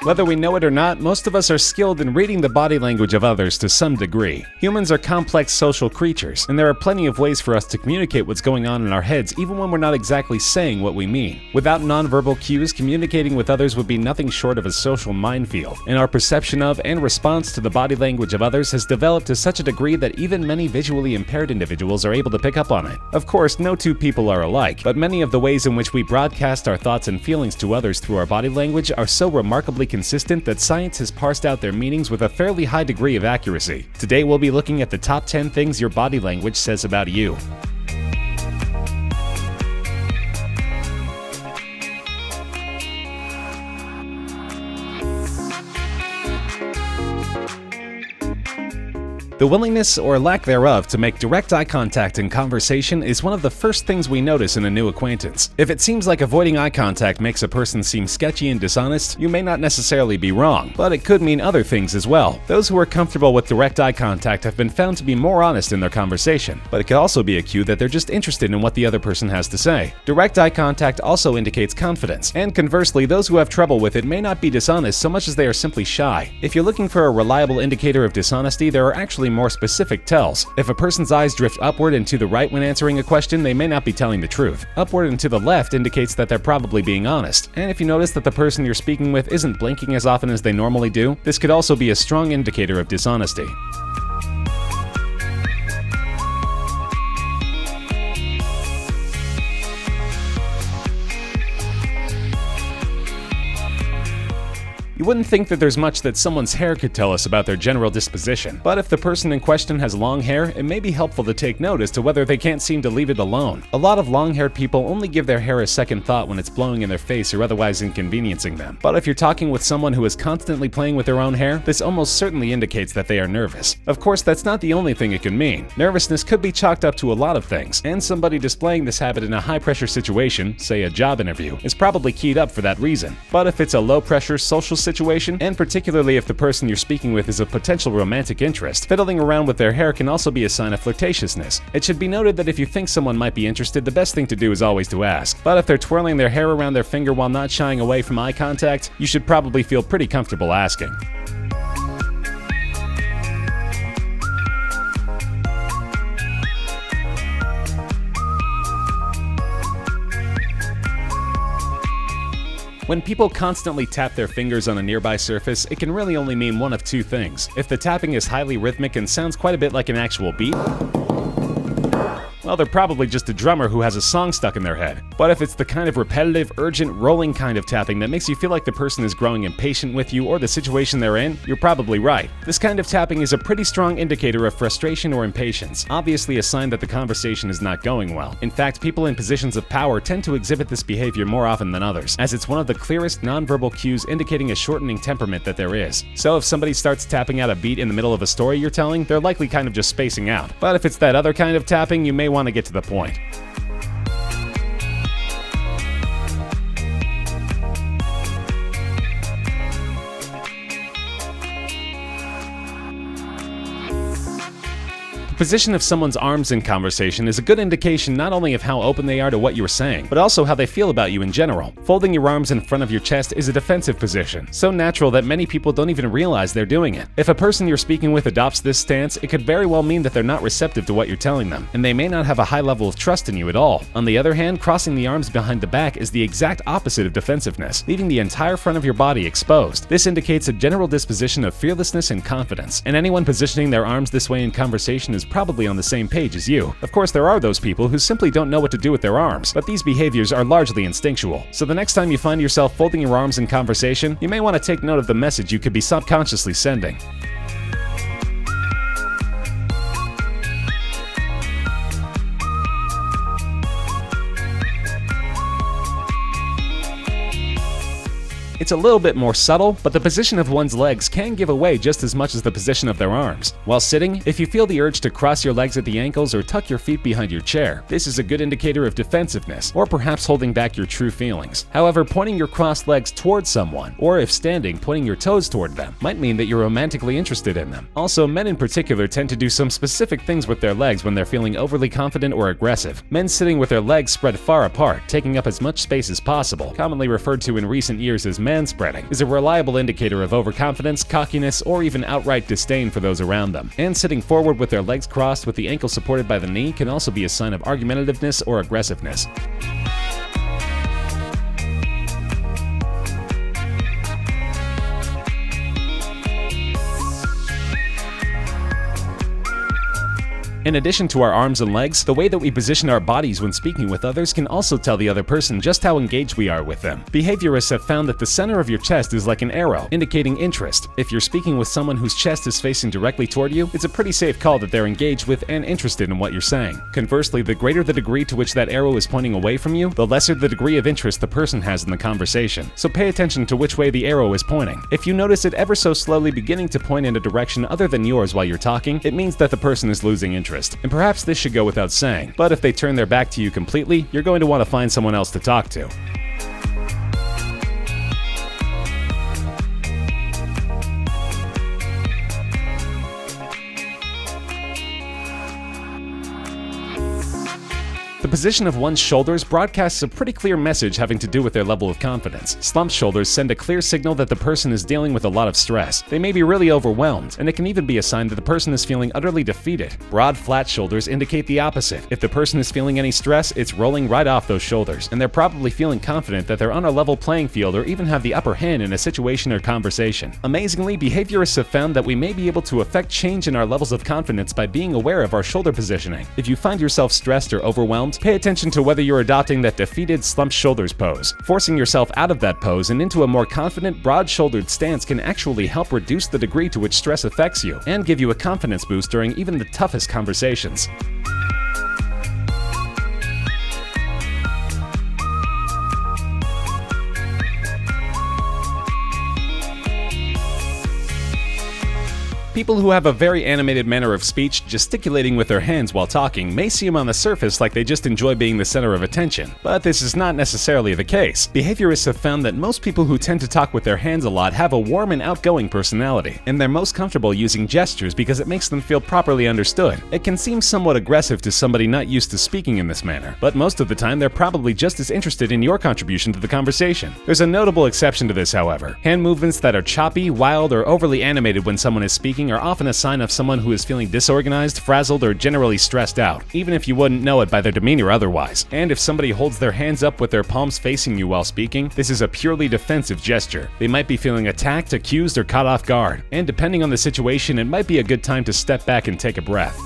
Whether we know it or not, most of us are skilled in reading the body language of others to some degree. Humans are complex social creatures, and there are plenty of ways for us to communicate what's going on in our heads even when we're not exactly saying what we mean. Without nonverbal cues, communicating with others would be nothing short of a social minefield, and our perception of and response to the body language of others has developed to such a degree that even many visually impaired individuals are able to pick up on it. Of course, no two people are alike, but many of the ways in which we broadcast our thoughts and feelings to others through our body language are so remarkably consistent that science has parsed out their meanings with a fairly high degree of accuracy. Today we'll be looking at the top 10 things your body language says about you. The willingness, or lack thereof, to make direct eye contact in conversation is one of the first things we notice in a new acquaintance. If it seems like avoiding eye contact makes a person seem sketchy and dishonest, you may not necessarily be wrong, but it could mean other things as well. Those who are comfortable with direct eye contact have been found to be more honest in their conversation, but it could also be a cue that they're just interested in what the other person has to say. Direct eye contact also indicates confidence, and conversely, those who have trouble with it may not be dishonest so much as they are simply shy. If you're looking for a reliable indicator of dishonesty, there are actually more specific tells. If a person's eyes drift upward and to the right when answering a question, they may not be telling the truth. Upward and to the left indicates that they're probably being honest. And if you notice that the person you're speaking with isn't blinking as often as they normally do, this could also be a strong indicator of dishonesty. You wouldn't think that there's much that someone's hair could tell us about their general disposition, but if the person in question has long hair, it may be helpful to take note as to whether they can't seem to leave it alone. A lot of long-haired people only give their hair a second thought when it's blowing in their face or otherwise inconveniencing them. But if you're talking with someone who is constantly playing with their own hair, this almost certainly indicates that they are nervous. Of course, that's not the only thing it can mean. Nervousness could be chalked up to a lot of things, and somebody displaying this habit in a high-pressure situation, say a job interview, is probably keyed up for that reason. But if it's a low-pressure social situation, and particularly if the person you're speaking with is a potential romantic interest, fiddling around with their hair can also be a sign of flirtatiousness. It should be noted that if you think someone might be interested, the best thing to do is always to ask. But if they're twirling their hair around their finger while not shying away from eye contact, you should probably feel pretty comfortable asking. When people constantly tap their fingers on a nearby surface, it can really only mean one of two things. If the tapping is highly rhythmic and sounds quite a bit like an actual beat, well, they're probably just a drummer who has a song stuck in their head. But if it's the kind of repetitive, urgent, rolling kind of tapping that makes you feel like the person is growing impatient with you or the situation they're in, you're probably right. This kind of tapping is a pretty strong indicator of frustration or impatience, obviously a sign that the conversation is not going well. In fact, people in positions of power tend to exhibit this behavior more often than others, as it's one of the clearest nonverbal cues indicating a shortening temperament that there is. So if somebody starts tapping out a beat in the middle of a story you're telling, they're likely kind of just spacing out. But if it's that other kind of tapping, you may want to get to the point. The position of someone's arms in conversation is a good indication not only of how open they are to what you're saying, but also how they feel about you in general. Folding your arms in front of your chest is a defensive position, so natural that many people don't even realize they're doing it. If a person you're speaking with adopts this stance, it could very well mean that they're not receptive to what you're telling them, and they may not have a high level of trust in you at all. On the other hand, crossing the arms behind the back is the exact opposite of defensiveness, leaving the entire front of your body exposed. This indicates a general disposition of fearlessness and confidence, and anyone positioning their arms this way in conversation is probably on the same page as you. Of course, there are those people who simply don't know what to do with their arms, but these behaviors are largely instinctual. So the next time you find yourself folding your arms in conversation, you may want to take note of the message you could be subconsciously sending. It's a little bit more subtle, but the position of one's legs can give away just as much as the position of their arms. While sitting, if you feel the urge to cross your legs at the ankles or tuck your feet behind your chair, this is a good indicator of defensiveness, or perhaps holding back your true feelings. However, pointing your crossed legs towards someone, or if standing, pointing your toes toward them, might mean that you're romantically interested in them. Also, men in particular tend to do some specific things with their legs when they're feeling overly confident or aggressive. Men sitting with their legs spread far apart, taking up as much space as possible, commonly referred to in recent years as manspreading, is a reliable indicator of overconfidence, cockiness, or even outright disdain for those around them. And sitting forward with their legs crossed with the ankle supported by the knee can also be a sign of argumentativeness or aggressiveness. In addition to our arms and legs, the way that we position our bodies when speaking with others can also tell the other person just how engaged we are with them. Behaviorists have found that the center of your chest is like an arrow, indicating interest. If you're speaking with someone whose chest is facing directly toward you, it's a pretty safe call that they're engaged with and interested in what you're saying. Conversely, the greater the degree to which that arrow is pointing away from you, the lesser the degree of interest the person has in the conversation. So pay attention to which way the arrow is pointing. If you notice it ever so slowly beginning to point in a direction other than yours while you're talking, it means that the person is losing interest. And perhaps this should go without saying, but if they turn their back to you completely, you're going to want to find someone else to talk to. The position of one's shoulders broadcasts a pretty clear message having to do with their level of confidence. Slumped shoulders send a clear signal that the person is dealing with a lot of stress. They may be really overwhelmed, and it can even be a sign that the person is feeling utterly defeated. Broad, flat shoulders indicate the opposite. If the person is feeling any stress, it's rolling right off those shoulders, and they're probably feeling confident that they're on a level playing field or even have the upper hand in a situation or conversation. Amazingly, behaviorists have found that we may be able to affect change in our levels of confidence by being aware of our shoulder positioning. If you find yourself stressed or overwhelmed, pay attention to whether you're adopting that defeated, slumped shoulders pose. Forcing yourself out of that pose and into a more confident, broad-shouldered stance can actually help reduce the degree to which stress affects you and give you a confidence boost during even the toughest conversations. People who have a very animated manner of speech, gesticulating with their hands while talking, may seem on the surface like they just enjoy being the center of attention, but this is not necessarily the case. Behaviorists have found that most people who tend to talk with their hands a lot have a warm and outgoing personality, and they're most comfortable using gestures because it makes them feel properly understood. It can seem somewhat aggressive to somebody not used to speaking in this manner, but most of the time they're probably just as interested in your contribution to the conversation. There's a notable exception to this, however. Hand movements that are choppy, wild, or overly animated when someone is speaking are often a sign of someone who is feeling disorganized, frazzled, or generally stressed out, even if you wouldn't know it by their demeanor otherwise. And if somebody holds their hands up with their palms facing you while speaking, this is a purely defensive gesture. They might be feeling attacked, accused, or caught off guard. And depending on the situation, it might be a good time to step back and take a breath.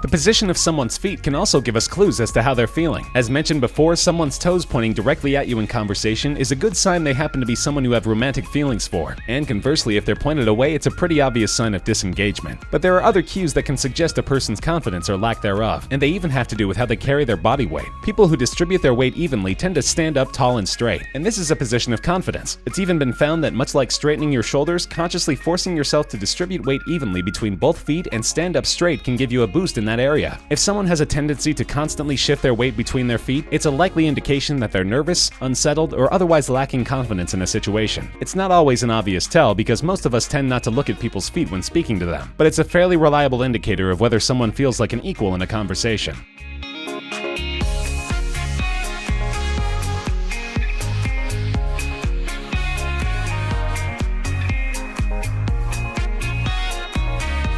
The position of someone's feet can also give us clues as to how they're feeling. As mentioned before, someone's toes pointing directly at you in conversation is a good sign they happen to be someone you have romantic feelings for. And conversely, if they're pointed away, it's a pretty obvious sign of disengagement. But there are other cues that can suggest a person's confidence or lack thereof, and they even have to do with how they carry their body weight. People who distribute their weight evenly tend to stand up tall and straight, and this is a position of confidence. It's even been found that much like straightening your shoulders, consciously forcing yourself to distribute weight evenly between both feet and stand up straight can give you a boost in that area. If someone has a tendency to constantly shift their weight between their feet, it's a likely indication that they're nervous, unsettled, or otherwise lacking confidence in a situation. It's not always an obvious tell because most of us tend not to look at people's feet when speaking to them, but it's a fairly reliable indicator of whether someone feels like an equal in a conversation.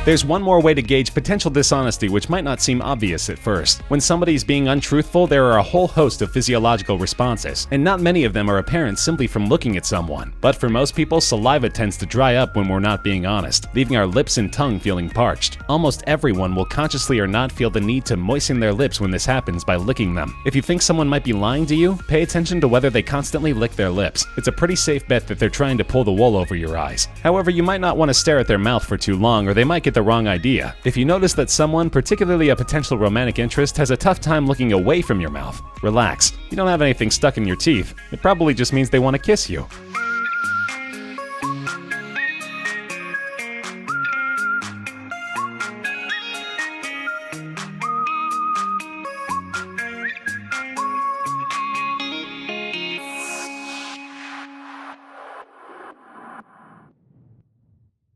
There's one more way to gauge potential dishonesty which might not seem obvious at first. When somebody's being untruthful, there are a whole host of physiological responses, and not many of them are apparent simply from looking at someone. But for most people, saliva tends to dry up when we're not being honest, leaving our lips and tongue feeling parched. Almost everyone will consciously or not feel the need to moisten their lips when this happens by licking them. If you think someone might be lying to you, pay attention to whether they constantly lick their lips. It's a pretty safe bet that they're trying to pull the wool over your eyes. However, you might not want to stare at their mouth for too long, or they might get get the wrong idea. If you notice that someone, particularly a potential romantic interest, has a tough time looking away from your mouth, relax. You don't have anything stuck in your teeth. It probably just means they want to kiss you.